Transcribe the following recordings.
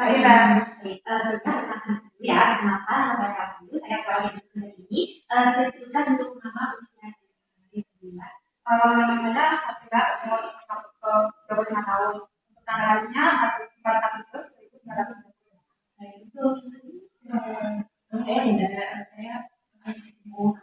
Baik, sebelumnya perkenalkan dulu ya, perkenalkan nama saya Kalbi, saya ketua di ini. Bisa diceritakan untuk nama usia dari Mbak? Nama saya Fatia, umur 25 tahun. Untuk tanggal lahirnya 4 Agustus 1990. Nah, itu saya Indra, saya ibu.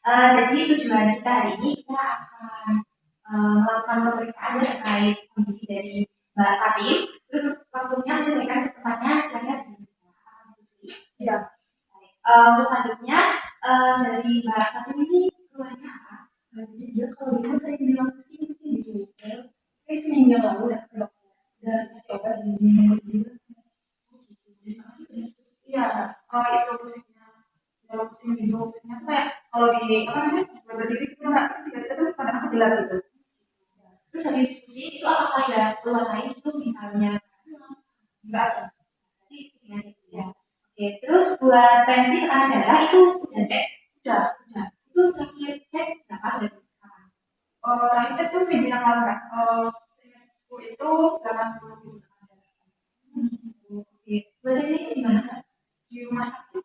Jadi tujuan kita hari ini kita akan melakukan pemeriksaan terkait kondisi dari Mbak Fatim. Terus waktunya menyesuaikan tempatnya kira-kira di sini. Ya. Untuk selanjutnya dari Mbak Fatim ini keluarnya apa? Jadi dia kalau dia saya bilang pusing gitu. Kayak seminggu yang lalu udah ke dokter dan kasih obat dan minum juga. Iya, itu pusingnya. Kalau pusing gitu, pusingnya tuh kayak kalau di apa namanya berdiri itu nggak tiba-tiba tuh pada aku bilang gitu. Terus habis pusing itu apakah ada keluhan lain itu misalnya enggak ada. Jadi pusingnya gitu ya. Oke, terus buat tensi tekanan darah itu udah cek? Udah. Itu terakhir cek berapa dari kapan? Terakhir cek tuh seminggu yang lalu kan. Seingatku itu 80 gitu. Oke, buat cek ini di mana kan? Di rumah sakit.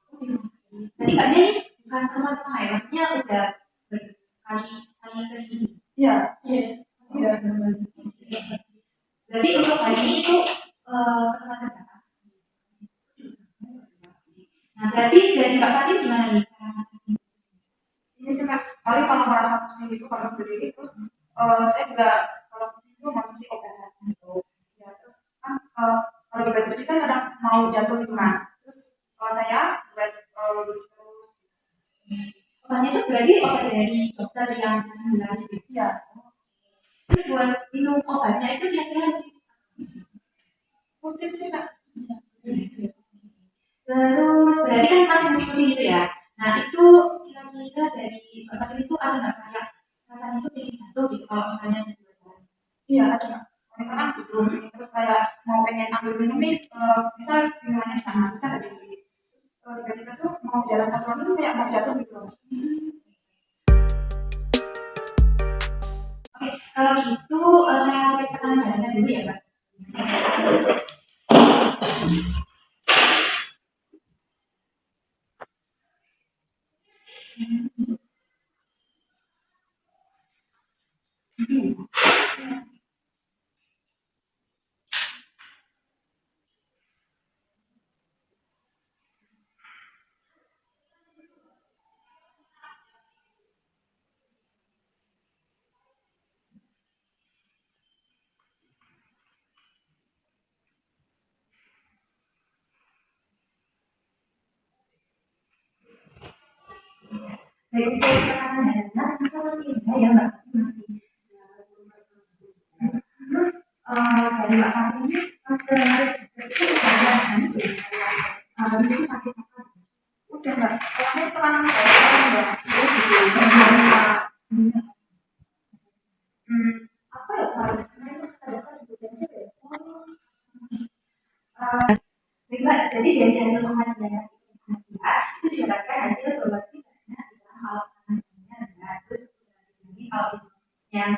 Tadi Mbak ini bukan rumah ya, maksudnya udah berkali-kali ke sini. Iya. Berarti untuk hari ini itu ketemu berapa? Nah, berarti dari Mbak Fatim gimana nih cara mengatasi? Ini sih Mbak, paling kalau merasa pusing itu kalau berdiri terus saya juga kalau pusing itu konsumsi obat gitu. Ya terus kan kalau di berdiri kan kadang mau jatuh gitu kan. Terus saya buat terus obatnya itu berarti obat dari dokter yang sembilan gitu. Iya. Terus buat minum obatnya itu kira-kira rutin sih Kak. Terus berarti kan masih musik-musik gitu ya. Nah itu kira-kira dari otak itu ada nggak kayak rasanya itu pengen jatuh gitu kalau misalnya di jalan? Iya ada. Misalkan gitu, terus kayak mau pengen ambil minum nih, bisa minumannya sama, terus kan ada di tiba-tiba tuh mau jalan satu lagi tuh kayak mau jatuh gitu. Oke, kalau gitu saya cek tekanan darahnya dulu ya, Pak. Dari cek tekanan darahnya masa masih rendah ya, Mbak? Masih. Terus dari Mbak Fatim ini pas kemarin itu ada nanti itu sakit apa? Udah Mbak, soalnya tekanan darahnya Mbak, terus gitu. Apa ya kemarin? Kemarin itu kata dokter di tensi ya. Baik Mbak, jadi dari hasil pengajian itu didapatkan hasil bahwa tidaknya dalam hal tekanan terus ini kalau yang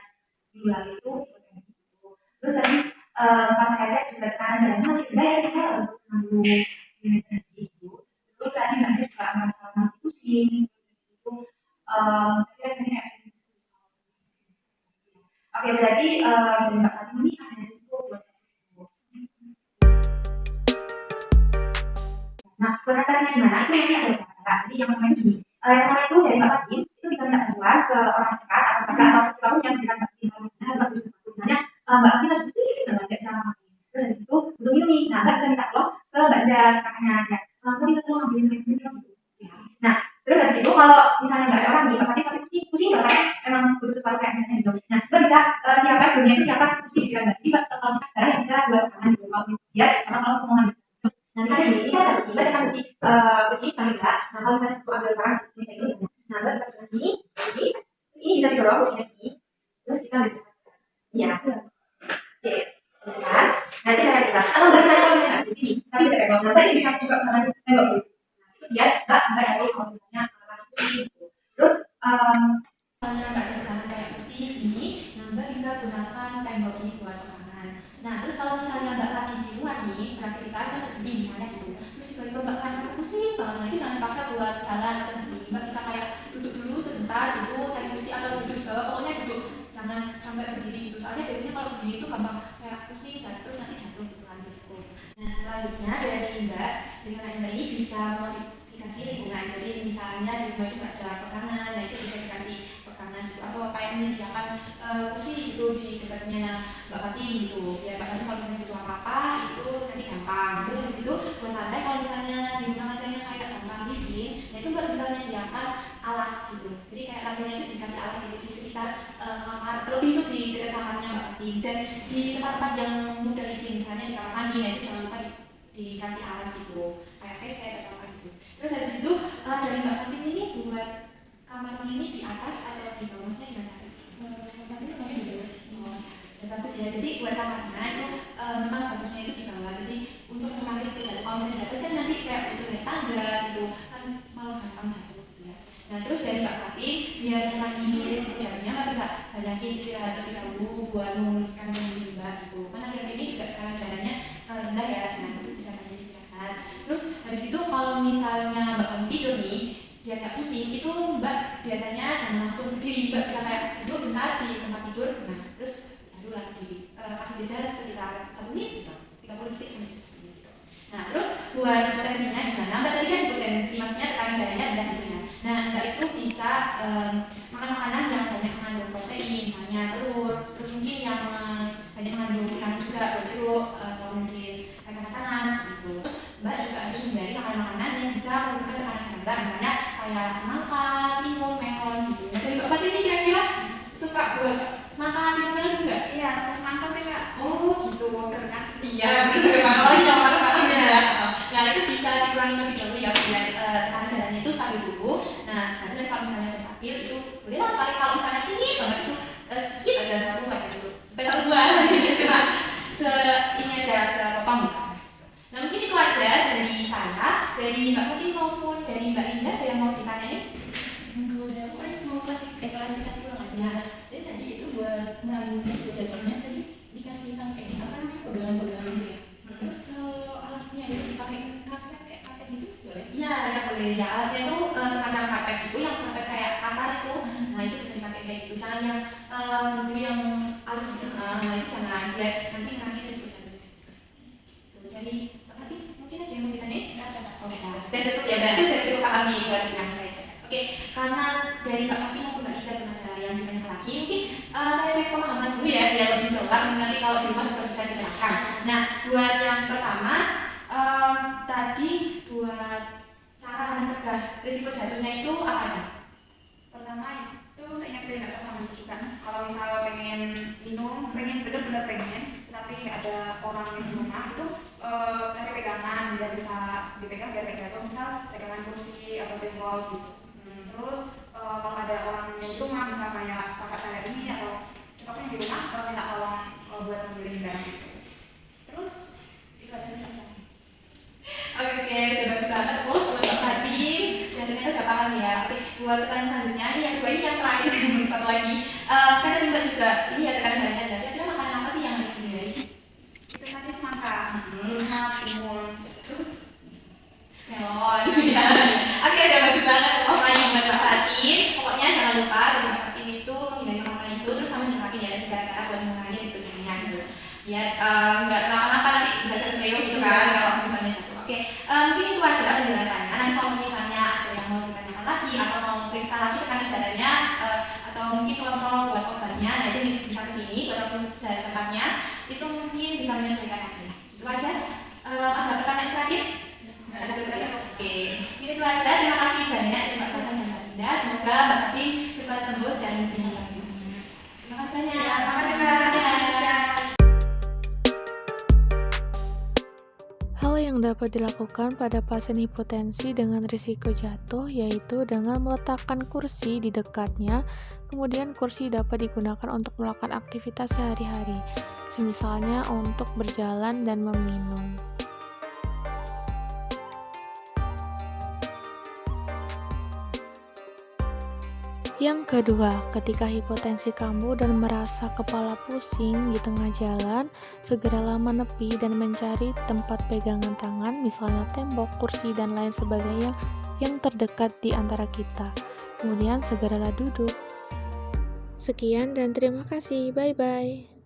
diulang itu hipertensi itu. Terus tadi pas saya cek juga tekanan darahnya masih rendah ya, kita untuk 60 unit itu. Terus tadi nanti juga masalah masih pusing itu biasanya oke berarti Mbak Fatim ini ada risiko buat nah, kualitasnya gimana? Itu nanti ada beberapa. Jadi yang pertama gini, yang pertama itu dari Mbak Fatim itu bisa minta bantuan ke orang dekat atau kakak atau siapapun yang bisa Mbak Fatim kalau misalnya Mbak bisa misalnya Mbak Fatim harus sih gitu nggak bisa sama Fatim. Terus dari situ untuk ini nah Mbak bisa minta tolong ke Mbak Dan kakaknya ya. Aku minta tolong ambilin minum gitu. Nah terus dari situ kalau misalnya nggak ada orang nih Mbak Fatim pusing nggak kan? Emang butuh sesuatu kayak misalnya gitu. Nah Mbak bisa siapa sebelumnya itu siapa pusing gitu kan Mbak. Jadi Mbak kalau misalnya yang bisa buat tangan gitu kalau misalnya karena kalau mau nah misalnya gini, ini kan ada besi, saya kan besi sambil gerak. Nah kalau misalnya aku ambil barang ini saya ini, nah mbak bisa pegang ini, ini bisa didorong besinya ini, terus kita bisa iya, oke, kan? Nanti saya bilang, atau nggak misalnya kalau misalnya nggak di sini, tapi tidak pegang, nah ini bisa juga tangan tembok gitu. Nah itu dia nggak tahu kalau misalnya gitu. Terus misalnya nggak ada tekanan kayak besi ini, nah mbak bisa gunakan tembok ini buat tekanan. Nah terus kalau misalnya mbak lagi di luar nih beraktivitas jangan dipaksa buat jalan atau berdiri. Mbak bisa kayak duduk dulu sebentar gitu, cari kursi atau duduk di bawah, pokoknya duduk, jangan sampai berdiri gitu. Soalnya biasanya kalau berdiri itu gampang kayak pusing, jatuh, nanti jatuh gitu kan risiko. Nah selanjutnya dari Mbak, dengan Mbak ini bisa modifikasi lingkungan. Jadi misalnya di rumah itu nggak ada pegangan, nah itu bisa dikasih pegangan gitu, atau kayak menyediakan kursi gitu di dekatnya Mbak Fatin gitu. Ya Mbak Fatin kalau misalnya butuh apa-apa itu nanti gampang. Terus habis itu buat lantai, kalau misalnya di rumah lantainya kayak gampang licin, nah itu Mbak bisa menyediakan alas gitu. Jadi kayak lantainya itu dikasih alas gitu di sekitar kamar, terlebih itu di dekat kamarnya Mbak Fatin, dan di tempat-tempat yang mudah licin, misalnya di kamar mandi, nah itu jangan lupa dikasih alas gitu, kayak WC atau apa gitu. Terus habis itu dari Mbak Fatin ini buat kamar ini di atas atau di bawahnya gimana? Kamarnya kemarin di bawah sih. Oh, ya bagus ya. Jadi buat kamarnya itu memang bagusnya itu di bawah. Jadi untuk mengambil sepeda, kalau misalnya jatuh kan nanti kayak butuh naik tangga gitu, kan malah gampang jatuh gitu ya. Nah terus dari Mbak Fatin, biar mengurangi risiko jatuhnya, Mbak bisa banyakin istirahat lebih dahulu buat memulihkan kondisi Mbak gitu. Kan akhir ini juga karena darahnya rendah ya, nah itu bisa banyak istirahat. Terus habis itu kalau misalnya Mbak bangun tidur nih, biar nggak pusing, itu Mbak biasanya jangan langsung berdiri. Mbak bisa kayak duduk bentar di tempat tidur, nah terus baru lagi kasih jeda sekitar 1 menit gitu, 30 detik sampai 1 menit gitu. Nah terus buat hipotensinya gimana? Mbak tadi kan hipotensi, maksudnya tekanan darahnya rendah gitu ya. Nah Mbak itu bisa makan makanan yang banyak mengandung protein, misalnya telur, terus mungkin yang banyak mengandung vitamin juga, jeruk, atau mungkin kacang-kacangan seperti itu. Mbak juga harus menghindari makanan-makanan yang bisa menurunkan tekanan darah, misalnya kayak semangka, timun, melon gitu. Nah dari Mbak Fatin ini kira-kira suka buat semangka, timun, melon enggak? Iya, suka semangka sih Kak. Oh gitu. Seger kan? Iya, bisa semangka lagi yang panas ya. Nah itu bisa dikurangi lebih dahulu ya, biar tekanan darahnya itu stabil dulu. Nah nanti kalau misalnya udah stabil itu bolehlah paling kalau misalnya ini banget itu sedikit aja, satu aja dulu, satu dua cuma ini aja sepotong gitu. Nah mungkin itu aja dari saya, dari Mbak Fatin maupun dari Mbak Linda. Ada yang mau ditanyain? Kalau dari aku kan mau klarifikasi ulang aja. Ya. Jadi tadi itu buat ngurangin risiko jatuhnya, tadi dikasih pakai apa namanya, pegangan-pegangan gitu ya. Terus kalau alasnya itu dipakai karpet kayak karpet gitu boleh? Iya, ya boleh. Ya alasnya itu semacam karpet gitu yang sampai kayak kasar itu. Nah itu bisa dipakai kayak gitu. Jangan yang dulu yang halus gitu. Nah itu jangan, biar nanti ngurangin risiko jatuhnya. Jadi Mbak Fatin mungkin ada yang mau ditanyain? Dan cukup ya, berarti udah cukup paham nih buat yang saya. Oke, karena dari Mbak Fatin maupun Mbak Ida belum ada yang ditanya lagi, mungkin saya cek pemahaman dulu ya, biar lebih jelas, nanti kalau di rumah juga bisa dijelaskan. Nah, buat yang pertama, tadi buat cara mencegah risiko jatuhnya itu apa aja? Pertama itu saya ingat saya nggak sama menunjukkan kalau misalnya pengen minum, pengen bener-bener pengen, tapi nggak ada orang di rumah itu cari pegangan biar bisa dipegang biar nggak jatuh, misal pegangan kursi atau tembok gitu. Terus kalau ada orang yang di rumah, misal kayak kakak saya ini atau siapapun yang di rumah, minta tolong buat ngambilin barang gitu. Terus itu aja sih. Oke, udah bagus banget. Terus buat Mbak Fatin, jatuhnya udah paham ya. Oke, buat pertanyaan selanjutnya, ini yang kedua, ini yang terakhir, satu lagi. Kan tadi Mbak juga, ini ya tekanan darahnya rendah. Kira-kira makanan apa sih yang harus dihindari? Itu tadi semangka, terusnya timun, terus Melon. Oke, udah bagus banget. Pokoknya buat Mbak Fatin, pokoknya jangan lupa dari Mbak Fatin itu menghindari makanan itu, terus sama nyerakin ya, ada cara-cara buat mengurangi risiko jatuhnya gitu. Ya, nggak kenapa-napa nanti bisa terseyo gitu kan kalau misalnya jatuh. Oke, mungkin itu aja penjelasannya. Nanti kalau misalnya ada yang mau ditanyakan lagi atau mau periksa lagi tekanan darahnya atau mungkin kontrol buat obatnya, nah itu bisa ke sini ataupun dari tempatnya, itu mungkin bisa menyesuaikan aja. Itu aja. Ada pertanyaan terakhir? Ada sebenarnya. Oke, itu aja. Terima kasih banyak Mbak Fatin dan Mbak Linda. Semoga Mbak Fatin cepat sembuh dan bisa lagi. Terima kasih banyak. terima kasih Mbak. Hal yang dapat dilakukan pada pasien hipotensi dengan risiko jatuh yaitu dengan meletakkan kursi di dekatnya, kemudian kursi dapat digunakan untuk melakukan aktivitas sehari-hari, misalnya untuk berjalan dan meminum. Yang kedua, ketika hipotensi kambuh dan merasa kepala pusing di tengah jalan, segeralah menepi dan mencari tempat pegangan tangan, misalnya tembok, kursi, dan lain sebagainya yang terdekat di antara kita. Kemudian segeralah duduk. Sekian dan terima kasih. Bye-bye.